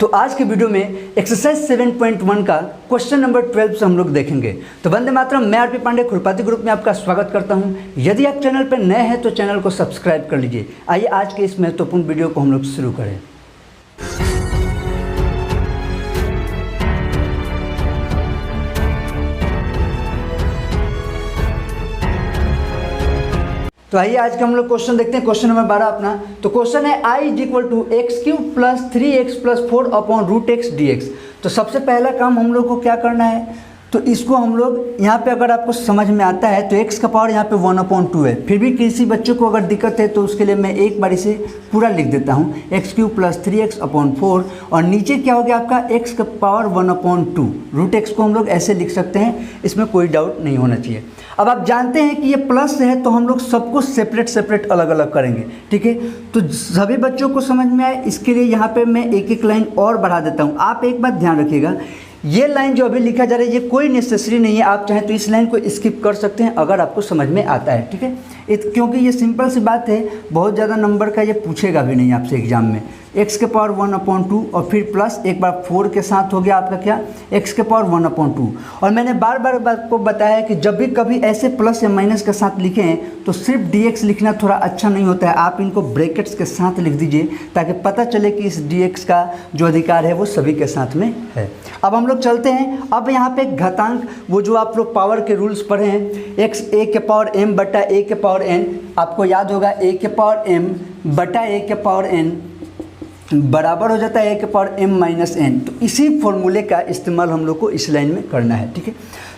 तो आज के वीडियो में एक्सरसाइज 7.1 का क्वेश्चन नंबर 12 से हम लोग देखेंगे। तो वंदे मातरम, मैं आरपी पांडे खुरपाती ग्रुप में आपका स्वागत करता हूं। यदि आप चैनल पर नए हैं तो चैनल को सब्सक्राइब कर लीजिए। आइए आज के इस महत्वपूर्ण वीडियो को हम लोग शुरू करें। तो आइए आज का हम लोग क्वेश्चन देखते हैं। क्वेश्चन नंबर 12 अपना। तो क्वेश्चन है I = x³ + 3x + 4/√x dx। तो सबसे पहला काम हम लोग को क्या करना है, तो इसको हम लोग यहाँ पे अगर आपको समझ में आता है तो x का पावर यहाँ पे 1/2 है। फिर भी किसी बच्चों को अगर दिक्कत है तो उसके लिए मैं एक बार इसे पूरा लिख देता हूँ, x³ + 3x/4 और नीचे क्या हो गया आपका x का पावर 1/2। √x को हम लोग ऐसे लिख सकते हैं, इसमें कोई डाउट नहीं होना चाहिए। अब आप जानते हैं कि ये प्लस है तो हम लोग सबको सेपरेट अलग अलग करेंगे, ठीक है। तो सभी बच्चों को समझ में आए इसके लिए यहाँ पे मैं एक एक लाइन और बढ़ा देता हूँ। आप एक बात ध्यान रखिएगा, ये लाइन जो अभी लिखा जा रहा है ये कोई नेसेसरी नहीं है। आप चाहें तो इस लाइन को स्किप कर सकते हैं अगर आपको समझ में आता है, ठीक है। क्योंकि ये सिंपल सी बात है, बहुत ज़्यादा नंबर का ये पूछेगा भी नहीं आपसे एग्जाम में। x के पावर 1/2 और फिर प्लस एक बार 4 के साथ हो गया आपका क्या, x के पावर 1/2। और मैंने बार बार आपको बताया कि जब भी कभी ऐसे प्लस या माइनस के साथ लिखें तो सिर्फ dx लिखना थोड़ा अच्छा नहीं होता है। आप इनको ब्रैकेट्स के साथ लिख दीजिए ताकि पता चले कि इस dx का जो अधिकार है वो सभी के साथ में है। अब हम लोग चलते हैं। अब यहाँ पे घातांक, वो जो आप लोग पावर के रूल्स पढ़े हैं, x a के पावर m बटा a के पावर n, आपको याद होगा a के पावर m बटा a के पावर n बराबर हो जाता है a के पावर m-n। तो इसी फॉर्मूले का इस्तेमाल हम लोग को इस लाइन में करना है, ठीक है।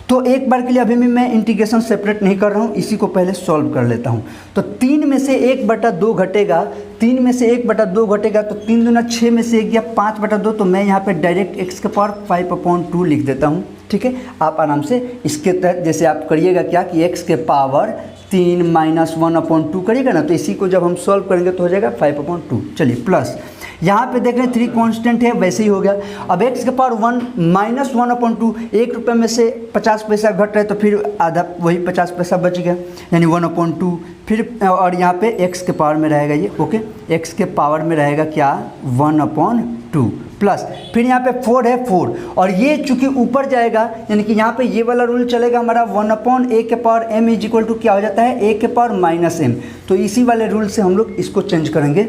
तो एक बार के लिए अभी भी मैं इंटीग्रेशन सेपरेट नहीं कर रहा हूँ, इसी को पहले सॉल्व कर लेता हूँ। तो 3 में से 1/2 घटेगा, 3 में से 1/2 घटेगा तो 3 दूना 6 में से 1 गया 5/2। तो मैं यहाँ पे डायरेक्ट x के पावर 5/2 लिख देता हूँ, ठीक है। आप आराम से इसके तहत जैसे आप करिएगा क्या कि x के पावर 3 - 1/2 करिएगा ना, तो इसी को जब हम सॉल्व करेंगे तो हो जाएगा 5/2। चलिए प्लस यहाँ पे देख रहे हैं 3 कांस्टेंट है, वैसे ही हो गया। अब x के पावर 1 - 1/2, 1 रुपये में से 50 पैसा घट रहा है तो फिर आधा वही 50 पैसा बच गया, यानी 1/2। फिर और यहाँ पे x के पावर में रहेगा ये, ओके, x के पावर में रहेगा क्या 1/2 प्लस फिर यहाँ पे 4 है 4, और ये चूंकि ऊपर जाएगा यानी कि यहाँ पे ये वाला रूल चलेगा हमारा 1/a के पावर m = क्या हो जाता है a के पावर -m। तो इसी वाले रूल से हम लोग इसको चेंज करेंगे।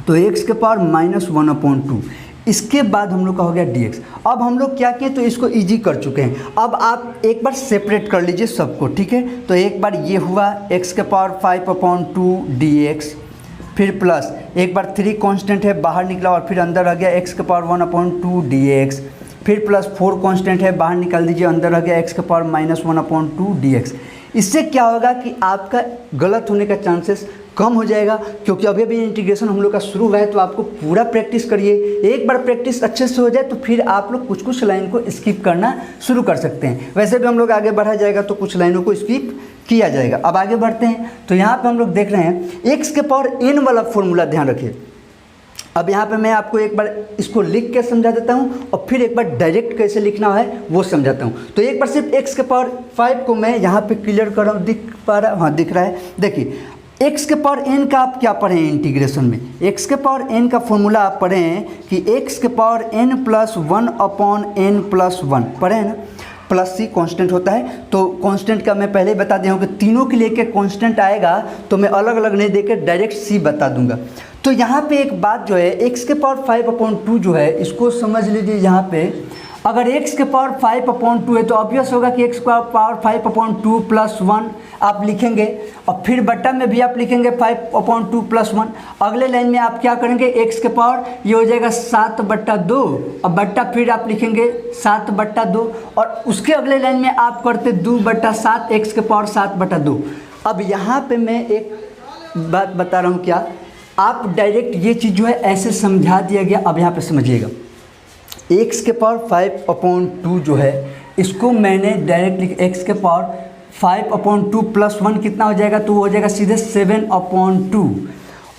तो x के पावर -1/2, इसके बाद हम लोग का हो गया dx। अब हम लोग क्या किए तो इसको इजी कर चुके हैं। अब आप एक बार सेपरेट कर लीजिए सबको, ठीक है। तो एक बार ये हुआ x के पावर 5/2 dx, फिर प्लस एक बार 3 कांस्टेंट है बाहर निकला और फिर अंदर आ गया x के पावर 1/2 dx, फिर प्लस 4 कांस्टेंट है बाहर निकाल दीजिए, अंदर आ गया x के पावर -1/2 dx। इससे क्या होगा कि आपका गलत होने का चांसेस कम हो जाएगा, क्योंकि अभी अभी इंटीग्रेशन हम लोग का शुरू हुआ है। तो आपको पूरा प्रैक्टिस करिए, एक बार प्रैक्टिस अच्छे से हो जाए तो फिर आप लोग कुछ कुछ लाइन को स्किप करना शुरू कर सकते हैं। वैसे भी हम लोग आगे बढ़ा जाएगा तो कुछ लाइनों को स्किप किया जाएगा। अब आगे बढ़ते हैं। तो यहाँ पे हम लोग देख रहे हैं x के पावर n वाला फॉर्मूला, ध्यान रखिए। अब यहाँ पे मैं आपको एक बार इसको लिख के समझा देता हूँ और फिर एक बार डायरेक्ट कैसे लिखना है वो समझाता हूँ। तो एक बार सिर्फ x के पावर 5 को मैं यहाँ पे क्लियर कर रहा हूँ, दिख पा रहा, हाँ दिख रहा है। देखिए x के पावर n का आप क्या पढ़े हैं इंटीग्रेशन में, x के पावर n का फॉर्मूला आप पढ़े हैं कि x के पावर n + 1/n + 1 पढ़े हैं ना। प्लस c कांस्टेंट होता है, तो कांस्टेंट का मैं पहले ही बता दिया हूँ कि तीनों के लिए एक कांस्टेंट आएगा तो मैं अलग अलग नहीं देकर डायरेक्ट c बता दूंगा। तो यहाँ पे एक बात जो है x के पावर 5/2 जो है इसको समझ लीजिए। यहाँ पे अगर x के पावर 5/2 है तो ऑब्वियस होगा कि x का पावर 5/2 + 1 आप लिखेंगे, और फिर बट्टा में भी आप लिखेंगे 5/2 + 1। अगले लाइन में आप क्या करेंगे, x के पावर ये हो जाएगा 7/2, अब बट्टा फिर आप लिखेंगे 7/2, और उसके अगले लाइन में आप करते 2/7, x के पावर 7/2। अब यहाँ पे मैं एक बात बता रहा हूँ, क्या आप डायरेक्ट ये चीज़ जो है ऐसे समझा दिया गया। अब यहाँ पे समझिएगा, x के पावर 5/2 जो है इसको मैंने डायरेक्ट लिख, x के पावर 5/2 + 1 कितना हो जाएगा, तो वो हो जाएगा सीधे 7/2।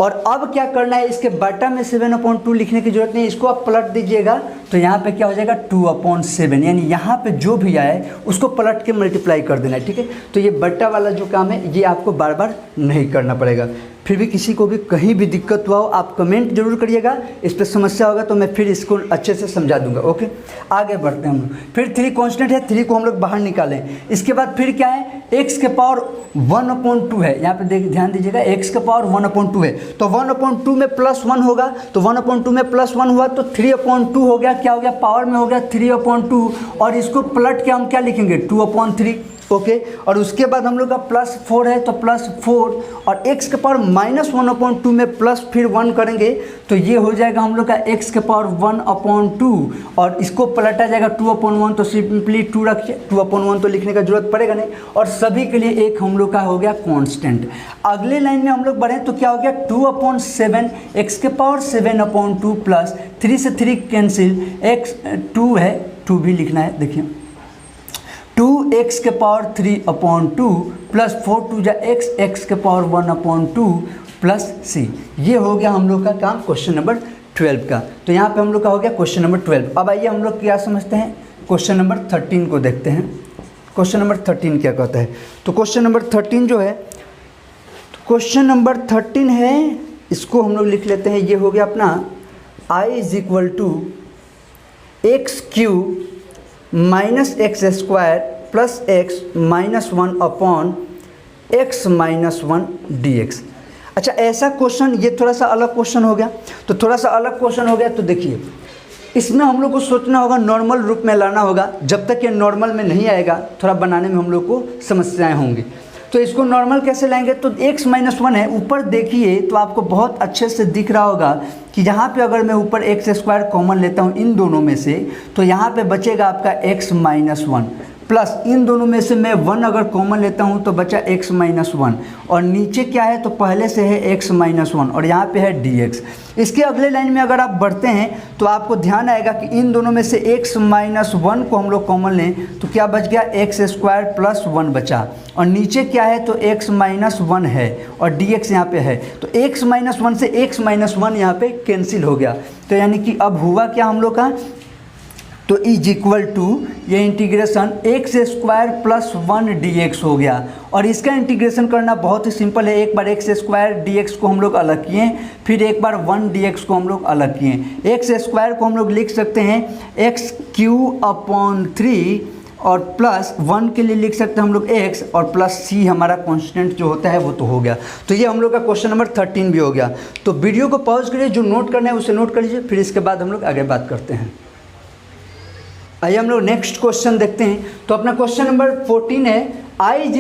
और अब क्या करना है, इसके बटा में 7/2 लिखने की जरूरत नहीं, इसको आप पलट दीजिएगा तो यहाँ पे क्या हो जाएगा 2/7, यानी यहाँ पे जो भी आए उसको पलट के मल्टीप्लाई कर देना है, ठीक है। तो ये बटा वाला जो काम है ये आपको बार बार नहीं करना पड़ेगा। फिर भी किसी को भी कहीं भी दिक्कत हुआ हो आप कमेंट जरूर करिएगा, इस पर समस्या होगा तो मैं फिर इसको अच्छे से समझा दूंगा। ओके, आगे बढ़ते हैं हम लोग। फिर 3 कांस्टेंट है, 3 को हम लोग बाहर निकालें। इसके बाद फिर क्या है, x के पावर 1/2 है, यहाँ पे ध्यान दीजिएगा, x के पावर 1/2 है, तो 1/2 में +1 होगा, तो 1/2 में +1 हुआ तो 3/2 हो गया, क्या हो गया, पावर में हो गया 3/2, और इसको पलट के हम क्या लिखेंगे, 2/3। ओके, और उसके बाद हम लोग का +4 है तो +4, और x के पावर -1/2 में प्लस फिर 1 करेंगे तो ये हो जाएगा हम लोग का x के पावर 1/2, और इसको पलटा जाएगा 2/1, तो सिंपली 2 रखिए, 2/1 तो लिखने का जरूरत पड़ेगा नहीं, और सभी के लिए एक हम लोग का हो गया कांस्टेंट। अगले लाइन में हम लोग बढ़ें तो क्या हो गया, 2/7, x के पावर 7/2 प्लस 3 से 3 कैंसिल, x 2 है, 2 भी लिखना है, देखिए 2x के पावर 3/2 प्लस 4 2 जा x के पावर 1/2 प्लस c। ये हो गया हम लोग का काम क्वेश्चन नंबर 12 का। तो यहाँ पे हम लोग का हो गया क्वेश्चन नंबर 12। अब आइए हम लोग क्या समझते हैं, क्वेश्चन नंबर 13 को देखते हैं। क्वेश्चन नंबर 13 क्या कहता है, तो क्वेश्चन नंबर 13 जो है, क्वेश्चन नंबर 13 है, इसको हम लोग लिख लेते हैं, ये हो गया अपना I = x³ -x² plus x -1/x -1 dx। अच्छा, ऐसा क्वेश्चन, ये थोड़ा सा अलग क्वेश्चन हो गया, तो थोड़ा सा अलग क्वेश्चन हो गया, तो देखिए इसमें हम लोग को सोचना होगा, नॉर्मल रूप में लाना होगा। जब तक ये नॉर्मल में नहीं आएगा थोड़ा बनाने में हम लोग को समस्याएं होंगी। तो इसको नॉर्मल कैसे लाएंगे, तो x -1 है, ऊपर देखिए तो आपको बहुत अच्छे से दिख रहा होगा कि यहाँ पे अगर मैं ऊपर x² कॉमन लेता हूँ इन दोनों में से, तो यहाँ पे बचेगा आपका x -1 प्लस इन दोनों में से मैं 1 अगर कॉमन लेता हूँ तो बचा x -1, और नीचे क्या है, तो पहले से है x -1 और यहाँ पे है dx। इसके अगले लाइन में अगर आप बढ़ते हैं तो आपको ध्यान आएगा कि इन दोनों में से x -1 को हम लोग कॉमन लें तो क्या बच गया, x² प्लस 1 बचा, और नीचे क्या है, तो x -1 है और dx यहाँ पे है, तो x -1 से x -1 यहाँ पे कैंसिल हो गया। तो यानी कि अब हुआ क्या हम लोग का, तो = ये इंटीग्रेशन x² प्लस 1 dx हो गया, और इसका इंटीग्रेशन करना बहुत ही सिंपल है। एक बार x² dx को हम लोग अलग किए, फिर एक बार 1 dx को हम लोग अलग किए। x² को हम लोग लिख सकते हैं x³ और प्लस 1 के लिए लिख सकते हैं हम लोग x, और प्लस c हमारा कांस्टेंट जो होता है वो तो हो गया। तो ये हम लोग का क्वेश्चन नंबर 13 भी हो गया। तो वीडियो को पॉज करिए, जो नोट करना है उसे नोट कर लीजिए, फिर इसके बाद हम लोग आगे बात करते हैं। आइए हम लोग नेक्स्ट क्वेश्चन देखते हैं। तो अपना क्वेश्चन नंबर 14 है I =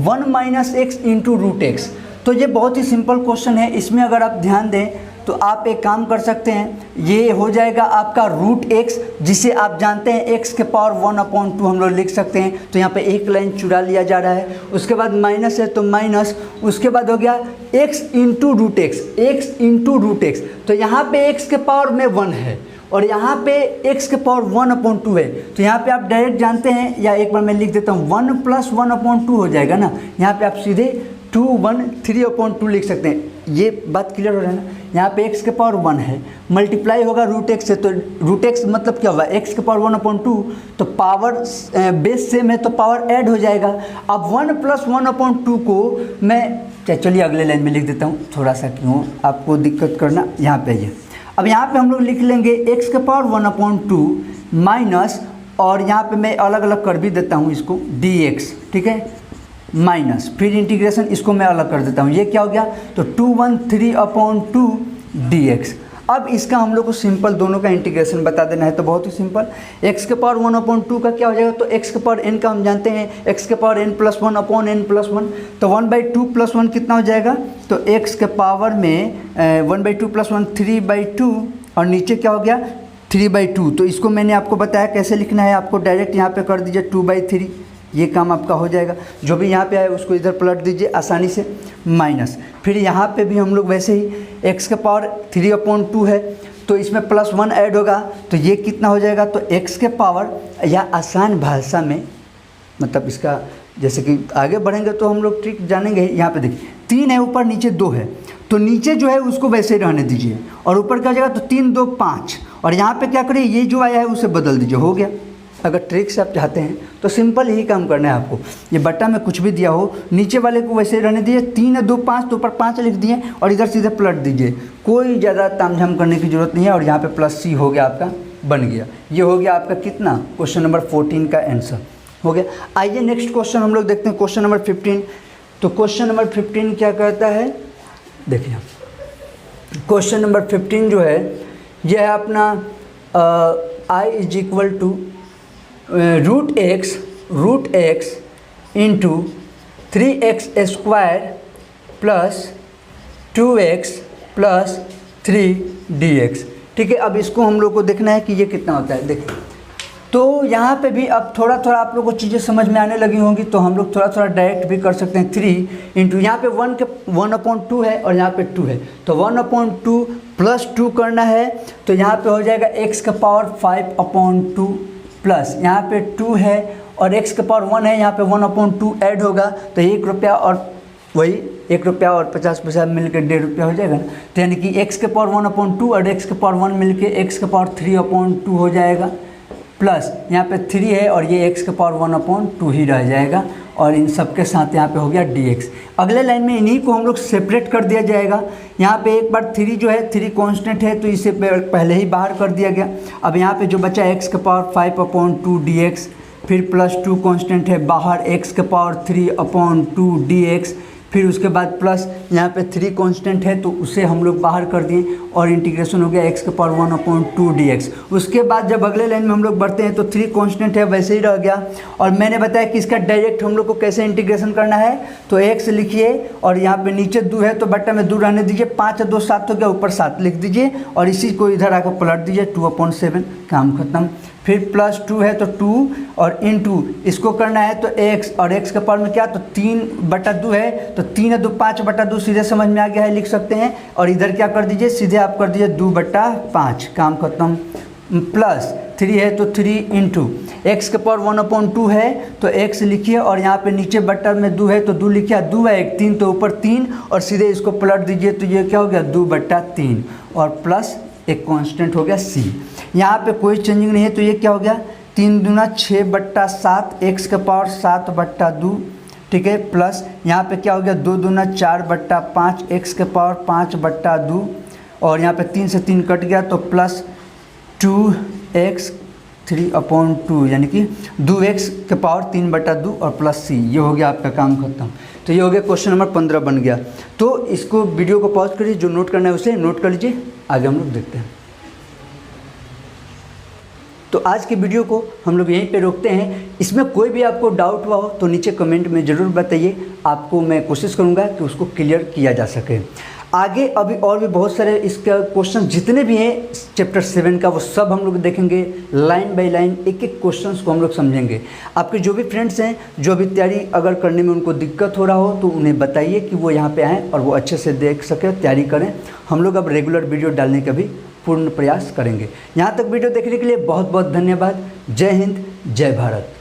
1 - x इंटू √x। तो ये बहुत ही सिंपल क्वेश्चन है, इसमें अगर आप ध्यान दें तो आप एक काम कर सकते हैं, ये हो जाएगा आपका √x, जिसे आप जानते हैं x के पावर 1/2 हम लोग लिख सकते हैं। तो यहाँ पे एक लाइन चुरा लिया जा रहा है, उसके बाद माइनस है तो माइनस, उसके बाद हो गया x इंटू √x। तो यहाँ पे x के पावर में 1 है और यहाँ पे x के पावर 1/2 है, तो यहाँ पे आप डायरेक्ट जानते हैं, या एक बार मैं लिख देता हूँ 1 + 1/2 हो जाएगा ना। यहाँ पे आप सीधे 2 1 3/2 लिख सकते हैं। ये बात क्लियर हो रहा है ना। यहाँ पे x के पावर 1 है, मल्टीप्लाई होगा √x से, तो √x मतलब क्या होगा, x के पावर 1/2, तो पावर बेस सेम है तो पावर ऐड हो जाएगा। अब 1 + 1/2 को मैं, चलिए अगले लाइन में लिख देता हूँ, थोड़ा सा क्यों आपको दिक्कत करना। यहाँ पे ये अब यहाँ पे हम लोग लिख लेंगे x के पावर 1/2 माइनस, और यहाँ पे मैं अलग अलग कर भी देता हूँ इसको, dx, ठीक है, माइनस, फिर इंटीग्रेशन इसको मैं अलग कर देता हूँ, ये क्या हो गया, तो 213/2 dx। अब इसका हम लोग को सिंपल दोनों का इंटीग्रेशन बता देना है, तो बहुत ही सिंपल, x के पावर 1/2 का क्या हो जाएगा, तो x के पावर n का हम जानते हैं, x के पावर n + 1/n+1, तो 1/2 + 1 कितना हो जाएगा, तो x के पावर में 1/2 + 1 3/2, और नीचे क्या हो गया 3/2। तो इसको मैंने आपको बताया कैसे लिखना है, आपको डायरेक्ट यहाँ पे कर दीजिए 2/3, ये काम आपका हो जाएगा। जो भी यहाँ पे आए उसको इधर पलट दीजिए आसानी से, माइनस, फिर यहाँ पे भी हम लोग वैसे ही x के पावर 3/2 है तो इसमें +1 ऐड होगा, तो ये कितना हो जाएगा, तो x के पावर, या आसान भाषा में मतलब इसका जैसे कि आगे बढ़ेंगे तो हम लोग ट्रिक जानेंगे। यहाँ पे देखिए 3 है ऊपर, नीचे 2 है, तो नीचे जो है उसको वैसे ही रहने दीजिए, और ऊपर क्या हो जाएगा, तो 3 2 5, और यहाँ पे क्या करिए, ये जो आया है उसे बदल दीजिए, हो गया। अगर ट्रिक से आप चाहते हैं तो सिंपल ही काम करना है आपको। ये बट्टा में कुछ भी दिया हो, नीचे वाले को वैसे रहने दीजिए, 3 2 5 तो ऊपर 5 लिख दिए और इधर सीधे पलट दीजिए, कोई ज़्यादा तामझाम करने की ज़रूरत नहीं है। और यहाँ पे प्लस सी हो गया आपका, बन गया। ये हो गया आपका कितना, क्वेश्चन नंबर 14 का आंसर हो गया। आइए नेक्स्ट क्वेश्चन हम लोग देखते हैं, क्वेश्चन नंबर 15। तो क्वेश्चन नंबर 15 क्या कहता है, देखिए क्वेश्चन नंबर 15 जो है यह है अपना I is equal to root x into 3x square plus 2x plus 3dx। ठीक है, अब इसको हम लोग को देखना है कि ये कितना होता है। देखिए तो यहाँ पे भी अब थोड़ा थोड़ा आप लोग को चीज़ें समझ में आने लगी होंगी, तो हम लोग थोड़ा थोड़ा डायरेक्ट भी कर सकते हैं। 3 इंटू यहाँ पे 1/2 है और यहाँ पे 2 है, तो 1/2 प्लस 2 करना है, तो यहाँ पे हो जाएगा x का पावर 5/2 प्लस यहाँ पे 2 है और x का पावर 1 है, यहाँ पे 1/2 ऐड होगा, तो 1 रुपया और वही 1 रुपया और 50 पैसा मिल के 1.5 रुपया हो जाएगा ना। तो यानी कि x के पावर 1/2 और x के पावर 1 मिल के x के पावर 3/2 हो जाएगा, प्लस यहाँ पे 3 है और ये x के पावर 1/2 ही रह जाएगा, और इन सब के साथ यहाँ पे हो गया dx। अगले लाइन में इन्हीं को हम लोग सेपरेट कर दिया जाएगा। यहाँ पे एक बार 3 जो है 3 कांस्टेंट है, तो इसे पहले ही बाहर कर दिया गया। अब यहाँ पे जो बचा x के पावर 5/2 dx, फिर प्लस 2 कांस्टेंट है बाहर, x के पावर 3/2 dx, फिर उसके बाद प्लस यहाँ पे 3 कांस्टेंट है तो उसे हम लोग बाहर कर दिए और इंटीग्रेशन हो गया x के पावर 1/2 dx। उसके बाद जब अगले लाइन में हम लोग बढ़ते हैं तो 3 कांस्टेंट है वैसे ही रह गया, और मैंने बताया कि इसका डायरेक्ट हम लोग को कैसे इंटीग्रेशन करना है। तो x लिखिए और यहाँ पे नीचे 2 है तो बट्टा में 2 रहने दीजिए, 5 और 2 7 हो गया, ऊपर 7 लिख दीजिए और इसी को इधर आकर पलट दीजिए, 2/7, काम खत्म। फिर प्लस 2 है तो 2 और इनटू इसको करना है तो x, और x के पावर में क्या, तो 3/2 है, तो 3 2 5/2 सीधे समझ में आ गया है, लिख सकते हैं। और इधर क्या कर दीजिए, सीधे आप कर दीजिए 2/5, काम खत्म। प्लस 3 है तो 3 इंटू एक्स के पावर 1/2 है तो x लिखिए, और यहाँ पे नीचे बट्टा में 2 है तो 2 लिखिए, 2 है 1 3 तो ऊपर 3 और सीधे इसको पलट दीजिए, तो ये क्या हो गया 2/3 और प्लस एक कांस्टेंट हो गया c। यहाँ पे कोई चेंजिंग नहीं है, तो ये क्या हो गया 3 दूना 6/7 x के पावर 7/2, ठीक है, प्लस यहाँ पे क्या हो गया 2 दूना 4/5 x के पावर 5/2, और यहाँ पे 3 से 3 कट गया तो प्लस 2x 3/2 यानी कि 2x के पावर 3/2 और प्लस c। ये हो गया आपका काम खत्म। तो ये हो गया क्वेश्चन नंबर 15 बन गया। तो इसको वीडियो को पॉज करिए, जो नोट करना है उसे नोट कर लीजिए, आगे हम लोग देखते हैं। तो आज की वीडियो को हम लोग यहीं पे रोकते हैं। इसमें कोई भी आपको डाउट हुआ हो तो नीचे कमेंट में ज़रूर बताइए, आपको मैं कोशिश करूँगा कि उसको क्लियर किया जा सके। आगे अभी और भी बहुत सारे इसका क्वेश्चन जितने भी हैं चैप्टर 7 का वो सब हम लोग देखेंगे, लाइन बाय लाइन एक एक क्वेश्चंस को हम लोग समझेंगे। आपके जो भी फ्रेंड्स हैं जो अभी तैयारी अगर करने में उनको दिक्कत हो रहा हो तो उन्हें बताइए कि वो यहाँ पे आएँ और वो अच्छे से देख सके, तैयारी करें। हम लोग अब रेगुलर वीडियो डालने का भी पूर्ण प्रयास करेंगे। यहाँ तक वीडियो देखने के लिए बहुत बहुत धन्यवाद। जय हिंद, जय भारत।